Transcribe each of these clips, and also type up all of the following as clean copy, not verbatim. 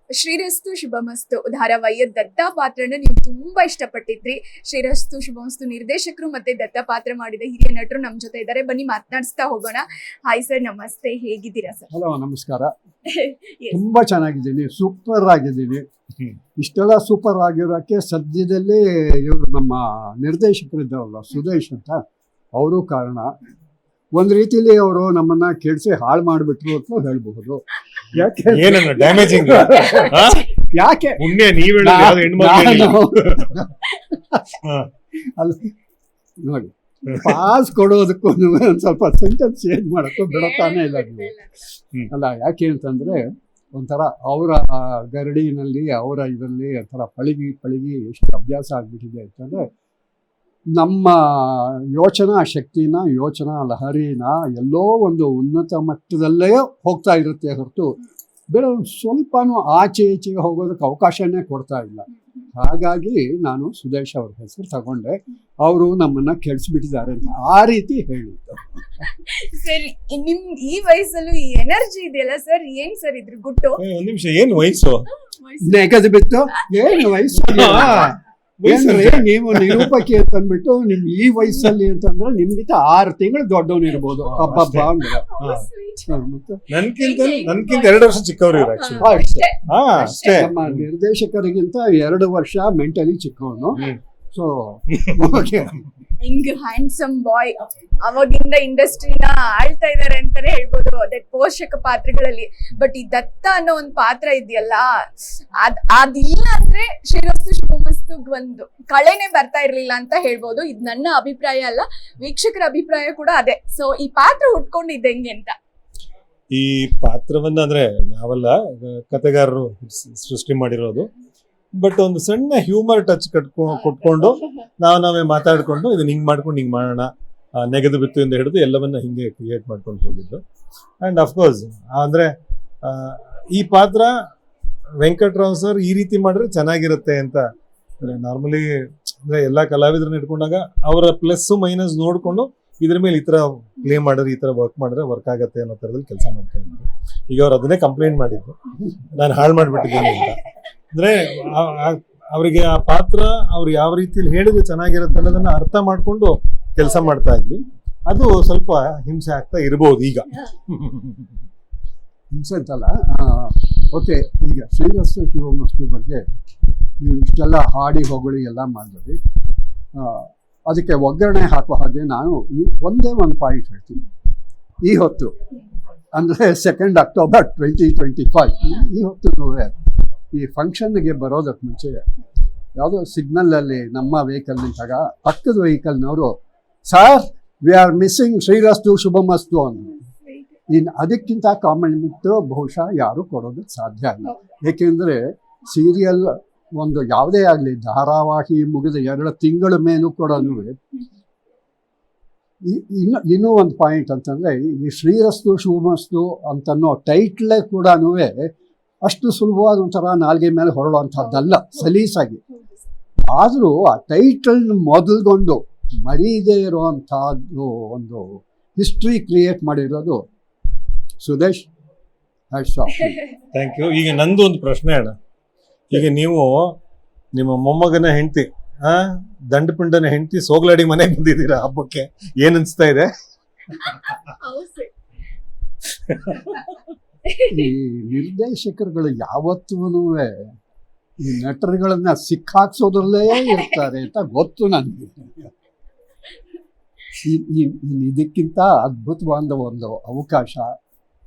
ಶ್ರೀರಸ್ತು ಶುಭಮಸ್ತು ಧಾರಾವಾಹಿಯ ದತ್ತಾ ಪಾತ್ರನ ನೀವು ತುಂಬಾ ಇಷ್ಟಪಟ್ಟಿದ್ರಿ. ಶ್ರೀರಸ್ತು ಶುಭಮಸ್ತು ನಿರ್ದೇಶಕರು ಮತ್ತೆ ದತ್ತಾ ಪಾತ್ರ ಮಾಡಿದ ಹಿರಿಯ ನಟರು ನಮ್ ಜೊತೆ ಇದ್ದಾರೆ. ಬನ್ನಿ ಮಾತನಾಡಿಸ್ತಾ ಹೋಗೋಣ. ಹಾಯ್ ಸರ್, ನಮಸ್ತೆ, ಹೇಗಿದ್ದೀರಾ ಸರ್? ಹಲೋ, ನಮಸ್ಕಾರ. ತುಂಬಾ ಚೆನ್ನಾಗಿದ್ದೀನಿ, ಸೂಪರ್ ಆಗಿದ್ದೀನಿ. ಇಷ್ಟೆಲ್ಲ ಸೂಪರ್ ಆಗಿರೋಕ್ಕೆ ಸದ್ಯದಲ್ಲಿ ಇವರು ನಮ್ಮ ನಿರ್ದೇಶಕರಿದ್ದಾರಲ್ಲ, ಸುದೇಶ್ ಅಂತ, ಅವರು ಕಾರಣ. ಒಂದ್ ರೀತಿಲಿ ಅವರು ನಮ್ಮನ್ನ ಕೆಡಿಸಿ ಹಾಳು ಮಾಡಿಬಿಟ್ರು ಅಂತ ಹೇಳ್ಬಹುದು. ಡ್ಯಾಮೇಜಿಂಗ್ ಯಾಕೆ ನೋಡಿ, ಪಾಸ್ ಕೊಡೋದಕ್ಕೂ ಒಂದ್ ಸ್ವಲ್ಪ ಸೆಂಟೆನ್ಸ್ ಚೇಂಜ್ ಮಾಡಕ್ಕೂ ಬಿಡತಾನೆ ಇಲ್ಲ ನೀವು ಅಲ್ಲ. ಯಾಕೆ ಅಂತಂದ್ರೆ ಒಂಥರ ಅವರ ಗರಡಿನಲ್ಲಿ ಅವರ ಇದರಲ್ಲಿ ಒಂಥರ ಪಳಗಿ ಎಷ್ಟು ಅಭ್ಯಾಸ ಆಗ್ಬಿಟ್ಟಿದೆ ಅಂತಂದ್ರೆ, ನಮ್ಮ ಯೋಚನಾ ಶಕ್ತಿನ, ಯೋಚನಾ ಲಹರಿನ ಎಲ್ಲೋ ಒಂದು ಉನ್ನತ ಮಟ್ಟದಲ್ಲೇ ಹೋಗ್ತಾ ಇರುತ್ತೆ ಹೊರತು ಬೇರೆ ಸ್ವಲ್ಪನೂ ಆಚೆ ಈಚೆಗೆ ಹೋಗೋದಕ್ಕೆ ಅವಕಾಶನೇ ಕೊಡ್ತಾ ಇಲ್ಲ. ಹಾಗಾಗಿ ನಾನು ಸುದೇಶ್ ಅವ್ರ ಹೆಸರು ತಗೊಂಡೆ. ಅವರು ನಮ್ಮನ್ನ ಕೆಡಿಸ್ಬಿಟ್ಟಿದ್ದಾರೆ ಅಂತ ಆ ರೀತಿ ಹೇಳಿದ್ದು. ಸರ್, ನಿಮ್ ಈ ವಯಸ್ಸಲ್ಲೂ ಈ ಎನರ್ಜಿ ಇದೆಯಲ್ಲ ಸರ್, ಏನ್ ಸರ್ ಇದ್ರ ಗುಟ್ಟು? ಒಂದ್ ನಿಮಿಷ, ಏನ್ ವಯಸ್ಸು? ನೆಗದು ಬಿತ್ತು, ಏನು ವಯಸ್ಸು? ಏನ್ರಿ ನೀವು ನಿರೂಪಕಿ ಅಂತ ಅಂದ್ಬಿಟ್ಟು ನಿಮ್ ಈ ವಯಸ್ಸಲ್ಲಿ ಅಂತಂದ್ರೆ ನಿಮ್ಗಿಂತ 6 ತಿಂಗಳು ದೊಡ್ಡವನು ಇರ್ಬೋದು. ಹಬ್ಬ ಅಂದ್ರೆ ನನ್ಕಿಂತ 2 ವರ್ಷ ಚಿಕ್ಕವರು ಇವ್ರು ಅಷ್ಟೇ. ಅಷ್ಟೇ. ನಮ್ಮ ನಿರ್ದೇಶಕರಿಗಿಂತ 2 ವರ್ಷ ಮೆಂಟಲಿ ಚಿಕ್ಕವನು. ಸೊ ಹಿಂಗ್ ಹ್ಯಾಂಡ್ಸಮ್ ಬಾಯ್ ಅವಾಗಿಂದ ಇಂಡಸ್ಟ್ರಿನ ಆಳ್ತಾ ಇದಾರೆ ಅಂತಾನೆ ಹೇಳ್ಬೋದು, ಅದೇ ಪೋಷಕ ಪಾತ್ರಗಳಲ್ಲಿ. ಬಟ್ ಈ ದತ್ತ ಅನ್ನೋ ಒಂದು ಪಾತ್ರ ಇದೆಯಲ್ಲ, ಅದಿಲ್ಲ ಅಂದ್ರೆ ಶ್ರೀರಸ್ತು ಶುಭಮಸ್ತು ಒಂದು ಕಳೆನೆ ಬರ್ತಾ ಇರ್ಲಿಲ್ಲ ಅಂತ ಹೇಳ್ಬೋದು. ಇದು ನನ್ನ ಅಭಿಪ್ರಾಯ ಅಲ್ಲ, ವೀಕ್ಷಕರ ಅಭಿಪ್ರಾಯ ಕೂಡ ಅದೇ. ಸೊ ಈ ಪಾತ್ರ ಹುಟ್ಕೊಂಡಿದ್ದೆ ಹೆಂಗೆ ಅಂತ? ಈ ಪಾತ್ರವನ್ನ ಅಂದ್ರೆ ನಾವೆಲ್ಲ ಕಥೆಗಾರರು ಸೃಷ್ಟಿ ಮಾಡಿರೋದು. ಬಟ್ ಒಂದು ಸಣ್ಣ ಹ್ಯೂಮರ್ ಟಚ್ ಕೊಟ್ಕೊಂಡು ನಾವೇ ಮಾತಾಡ್ಕೊಂಡು ಇದನ್ನ ಹಿಂಗ್ ಮಾಡ್ಕೊಂಡು ಹಿಂಗ್ ಮಾಡೋಣ, ನೆಗೆದು ಬಿತ್ತು ಎಂದು ಹಿಡಿದು ಎಲ್ಲವನ್ನ ಹಿಂಗೆ ಕ್ರಿಯೇಟ್ ಮಾಡ್ಕೊಂಡು ಹೋಗಿದ್ದು. ಅಂಡ್ ಅಫ್ಕೋರ್ಸ್ ಅಂದ್ರೆ ಈ ಪಾತ್ರ ವೆಂಕಟರಾವ್ ಸರ್ ಈ ರೀತಿ ಮಾಡಿದ್ರೆ ಚೆನ್ನಾಗಿರುತ್ತೆ ಅಂತ ನಾರ್ಮಲಿ ಅಂದ್ರೆ ಎಲ್ಲಾ ಕಲಾವಿದರನ್ನ ಇಟ್ಕೊಂಡಾಗ ಅವರ ಪ್ಲಸ್ ಮೈನಸ್ ನೋಡ್ಕೊಂಡು ಇದ್ರ ಮೇಲೆ ಈ ತರ ಪ್ಲೇ ಮಾಡಿದ್ರೆ, ಈ ತರ ವರ್ಕ್ ಮಾಡಿದ್ರೆ ವರ್ಕ್ ಆಗತ್ತೆ ಅನ್ನೋ ತರದಲ್ಲಿ ಕೆಲಸ ಮಾಡ್ತಾ ಇದ್ರು. ಈಗ ಅವ್ರು ಅದನ್ನೇ ಕಂಪ್ಲೇಂಟ್ ಮಾಡಿದ್ರು, ನಾನು ಹಾಳು ಮಾಡ್ಬಿಟ್ಟಿದ್ದೀನಿ ಅಂತ. ಅಂದ್ರೆ ಅವರಿಗೆ ಆ ಪಾತ್ರ ಅವ್ರು ಯಾವ ರೀತಿಯಲ್ಲಿ ಹೇಳಿದ್ರೆ ಚೆನ್ನಾಗಿರುತ್ತೆ ಅನ್ನೋದನ್ನ ಅರ್ಥ ಮಾಡ್ಕೊಂಡು ಕೆಲಸ ಮಾಡ್ತಾ ಇದ್ವಿ. ಅದು ಸ್ವಲ್ಪ ಹಿಂಸೆ ಆಗ್ತಾ ಇರ್ಬೋದು ಈಗ. ಹಿಂಸೆ ಅಂತಲ್ಲ. ಓಕೆ, ಈಗ ಶ್ರೀರಸ್ತು ಶಿವಮಸ್ತು ಬಗ್ಗೆ ನೀವು ಇಷ್ಟೆಲ್ಲ ಹಾಡಿ ಹೊಗಳಿ ಎಲ್ಲ ಮಾಡಿದ್ರಿ. ಅದಕ್ಕೆ ಒಗ್ಗರಣೆ ಹಾಕುವ ಹಾಗೆ ನಾನು ಒಂದೇ ಒಂದು ಪಾಯಿಂಟ್ ಹೇಳ್ತೀನಿ. ಈ ಹೊತ್ತು ಅಂದರೆ 2 ಅಕ್ಟೋಬರ್ 2025 ಈ ಹೊತ್ತು ಈ ಫಂಕ್ಷನ್ಗೆ ಬರೋದಕ್ಕೆ ಮುಂಚೆ ಯಾವುದೋ ಸಿಗ್ನಲಲ್ಲಿ ನಮ್ಮ ವೆಹಿಕಲ್ ನಿಂತಾಗ ಪಕ್ಕದ ವೆಹಿಕಲ್ನವರು, ಸರ್ ವಿ ಆರ್ ಮಿಸ್ಸಿಂಗ್ ಶ್ರೀರಸ್ತು ಶುಭಮಸ್ತು ಅಂದರು. ಇನ್ನು ಅದಕ್ಕಿಂತ ಕಾಮೆಂಟ್ ಬಹುಶಃ ಯಾರು ಕೊಡೋದಕ್ಕೆ ಸಾಧ್ಯ ಇಲ್ಲ. ಏಕೆಂದರೆ ಸೀರಿಯಲ್ ಒಂದು ಯಾವುದೇ ಆಗಲಿ, ಧಾರಾವಾಹಿ ಮುಗಿದ 2 ತಿಂಗಳ ಮೇಲೂ ಕೂಡ ಇನ್ನೂ ಒಂದು ಪಾಯಿಂಟ್ ಅಂತಂದರೆ, ಈ ಶ್ರೀರಸ್ತು ಶುಭಮಸ್ತು ಅಂತನ್ನೋ ಟೈಟ್ಲೇ ಕೂಡ ಅಷ್ಟು ಸುಲಭವಾದ ಒಂಥರ ನಾಲ್ಗೆ ಮೇಲೆ ಹೊರಡುವಂಥದ್ದಲ್ಲ, ಸಲೀಸಾಗಿ. ಆದರೂ ಆ ಟೈಟಲ್ ಮೊದಲ್ಗೊಂಡು ಮರೀದೇ ಇರುವಂಥದ್ದು ಒಂದು ಹಿಸ್ಟ್ರಿ ಕ್ರಿಯೇಟ್ ಮಾಡಿರೋದು ಸುದೇಶ್. Thank you. ಈಗ ನಂದು ಒಂದು ಪ್ರಶ್ನೆ ಅಣ್ಣ. ಈಗ ನೀವು ನಿಮ್ಮ ಮೊಮ್ಮಗನ ಹೆಂಡತಿ, ದಂಡಪಿಂಡನ ಹೆಂಡತಿ ಸೋಗ್ಲಾಡಿ ಮನೆಗೆ ಬಂದಿದ್ದೀರಾ ಹಬ್ಬಕ್ಕೆ, ಏನ್ ಅನ್ಸ್ತಾ ಇದೆ? ಈ ನಿರ್ದೇಶಕರುಗಳು ಯಾವತ್ತೂ ಈ ನಟರುಗಳನ್ನ ಸಿಕ್ಕಾಕ್ಸೋದ್ರಲ್ಲೇ ಇರ್ತಾರೆ ಅಂತ ಗೊತ್ತು ನನಗೆ. ಇದಕ್ಕಿಂತ ಅದ್ಭುತವಾದ ಒಂದು ಅವಕಾಶ.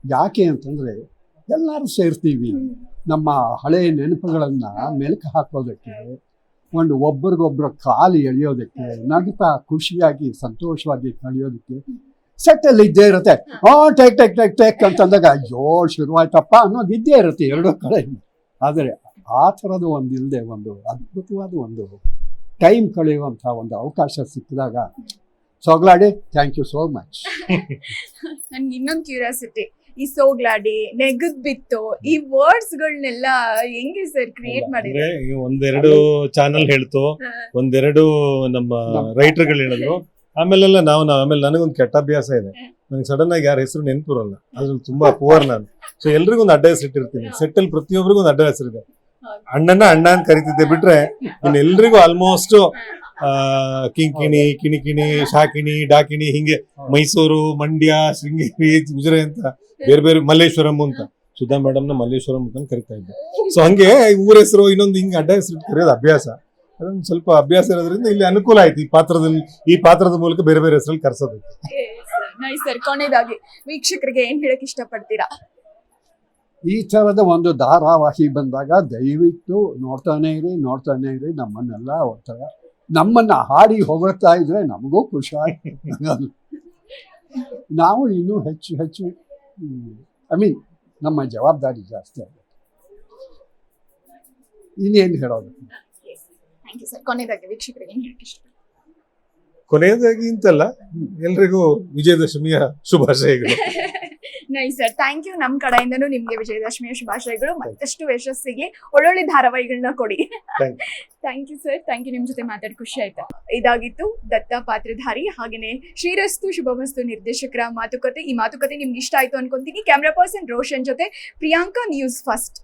ಯಾಕೆ ಅಂತಂದ್ರೆ ಎಲ್ಲರೂ ಸೇರ್ತೀವಿ, ನಮ್ಮ ಹಳೆಯ ನೆನಪುಗಳನ್ನ ಮೆಲುಕು ಹಾಕೋದಕ್ಕೆ, ಒಬ್ಬರಿಗೊಬ್ಬರ ಕಾಲು ಎಳೆಯೋದಕ್ಕೆ, ನಗ್ತಾ ಖುಷಿಯಾಗಿ ಸಂತೋಷವಾಗಿ ಕಳೆಯೋದಕ್ಕೆ ಸೆಟ್ಟಲ್ಲಿ ಇದ್ದೇ ಇರುತ್ತೆ. ಟೇಕ್ ಟೇಕ್ ಟೇಕ್ ಟೇಕ್ ಅಂತಂದಾಗ ಅಯ್ಯೋ ಶುರುವಾಯ್ತಪ್ಪ ಅನ್ನೋದು ಇದ್ದೇ ಇರುತ್ತೆ 2 ಕಡೆ. ಆದರೆ ಆ ಥರದ ಒಂದು ಇಲ್ಲದೆ ಒಂದು ಅದ್ಭುತವಾದ ಒಂದು ಟೈಮ್ ಕಳೆಯುವಂಥ ಒಂದು ಅವಕಾಶ ಸಿಕ್ಕಿದಾಗ ಸೋಗ್ಲಾಡಿ, ಥ್ಯಾಂಕ್ ಯು ಸೋ ಮಚ್. ನನ್ಗೆ ಇನ್ನೊಂದು ಕ್ಯೂರಿಯಾಸಿಟಿ, ಈ ಸೋಗ್ಲಾಡಿ, ನೆಗದ್ ಬಿತ್ತು, ಈ ವರ್ಡ್ಸ್ ಗಳನ್ನೆಲ್ಲ ಹೆಂಗೆ ಸರ್ ಕ್ರಿಯೇಟ್ ಮಾಡಿದ್ರೆ? 1-2 ಚಾನಲ್ ಹೇಳ್ತು, 1-2 ನಮ್ಮ ರೈಟರ್ಗಳು ಹೇಳಿದ್ರು. ಆಮೇಲೆಲ್ಲ ಆಮೇಲೆ ನನಗೊಂದು ಕೆಟ್ಟ ಅಭ್ಯಾಸ ಇದೆ, ನನಗೆ ಸಡನ್ ಆಗಿ ಯಾರ ಹೆಸರು ನೆನಪಿರಲ್ಲ, ಅದ್ರಲ್ಲಿ ತುಂಬಾ ಪುವರ್ ನಾನು. ಸೊ ಎಲ್ರಿಗೂ ಒಂದು ಅಡ್ಡ ಹೆಸರು ಇಟ್ಟಿರ್ತೀನಿ, ಸೆಟ್ಟಲ್ಲಿ ಪ್ರತಿಯೊಬ್ಬರಿಗೂ ಒಂದು ಅಡ್ಡ ಹೆಸರಿದೆ. ಅಣ್ಣ ಅಂತ ಕರಿತಿದ್ದೆ ಬಿಟ್ರೆ ಇನ್ನು ಎಲ್ರಿಗೂ ಆಲ್ಮೋಸ್ಟ್ ಕಿಂಕಿಣಿ, ಕಿಣಿಕಿಣಿ, ಶಾಕಿಣಿ, ಡಾಕಿಣಿ, ಹಿಂಗೆ ಮೈಸೂರು, ಮಂಡ್ಯ, ಶೃಂಗೇರಿ, ಗುಜರಾತ್ ಅಂತ ಬೇರೆ ಬೇರೆ, ಮಲ್ಲೇಶ್ವರಂ ಅಂತ ಸುಧಾ ಮೇಡಮ್ನ ಮಲ್ಲೇಶ್ವರಂ ಅಂತ ಕರಿತಾ ಇದ್ದೆ. ಸೊ ಹಂಗೆ ಊರ ಹೆಸರು ಇನ್ನೊಂದು ಹಿಂಗೆ ಅಡ್ಡ ಹೆಸರು ಕರೆಯೋದು ಅಭ್ಯಾಸ. ಅದೊಂದು ಸ್ವಲ್ಪ ಅಭ್ಯಾಸ ಇರೋದ್ರಿಂದ ಇಲ್ಲಿ ಅನುಕೂಲ ಆಯ್ತು, ಈ ಪಾತ್ರದ ಮೂಲಕ ಬೇರೆ ಬೇರೆ ಹೆಸರಲ್ಲಿ ಕರ್ಸೋದಕ್ಕೆ. Nice sir. ಕೊನೆಯದಾಗಿ ವೀಕ್ಷಕರಿಗೆ ಏನ್ ಹೇಳಕ್ ಇಷ್ಟಪಡ್ತೀರಾ? ಈ ಥರದ ಒಂದು ಧಾರಾವಾಹಿ ಬಂದಾಗ ದಯವಿಟ್ಟು ನೋಡ್ತಾನೆ ಇರಿ. ನಮ್ಮನ್ನೆಲ್ಲ ಒಂಥರ ನಮ್ಮನ್ನ ಹಾಡಿ ಹೊಗಳ್ತಾ ಇದ್ರೆ ನಮಗೂ ಖುಷಿ ಆಯ್ತು. ನಾವು ಇನ್ನೂ ಹೆಚ್ಚು ನಮ್ಮ ಜವಾಬ್ದಾರಿ ಜಾಸ್ತಿ ಆಗುತ್ತೆ. ಇನ್ನೇನು ಹೇಳೋದು? Thank you sir. ಕೊನೆಯದಾಗಿ ವೀಕ್ಷಕರಿಗೆ ಏನ್ ಹೇಳಕ್ ಇಷ್ಟ? ಕೊನೆಯದಾಗಿ ಅಂತಲ್ಲ, ಎಲ್ರಿಗೂ ವಿಜಯದಶಮಿಯ ಶುಭಾಶಯಗಳು. Nice sir. Thank you. ನಮ್ಮ ಕಡೆಯಿಂದನೂ ನಿಮ್ಗೆ ವಿಜಯದಶಮಿಯ ಶುಭಾಶಯಗಳು. ಮತ್ತಷ್ಟು ಯಶಸ್ಸಿಗೆ ಒಳ್ಳೊಳ್ಳೆ ಧಾರಾವಾಹಿಗಳನ್ನ ಕೊಡಿ. Thank you sir. Thank you. ನಿಮ್ ಜೊತೆ ಮಾತಾಡಿ ಖುಷಿ ಆಯ್ತಾ. ಇದಾಗಿತ್ತು ದತ್ತ ಪಾತ್ರಧಾರಿ ಹಾಗೇನೆ ಶ್ರೀರಸ್ತು ಶುಭಮಸ್ತು ನಿರ್ದೇಶಕರ ಮಾತುಕತೆ. ಈ ಮಾತುಕತೆ ನಿಮ್ಗೆ ಇಷ್ಟ ಆಯ್ತು ಅನ್ಕೊಂತೀನಿ. ಕ್ಯಾಮ್ರಾ ಪರ್ಸನ್ ರೋಷನ್ ಜೊತೆ ಪ್ರಿಯಾಂಕಾ, ನ್ಯೂಸ್ ಫಸ್ಟ್.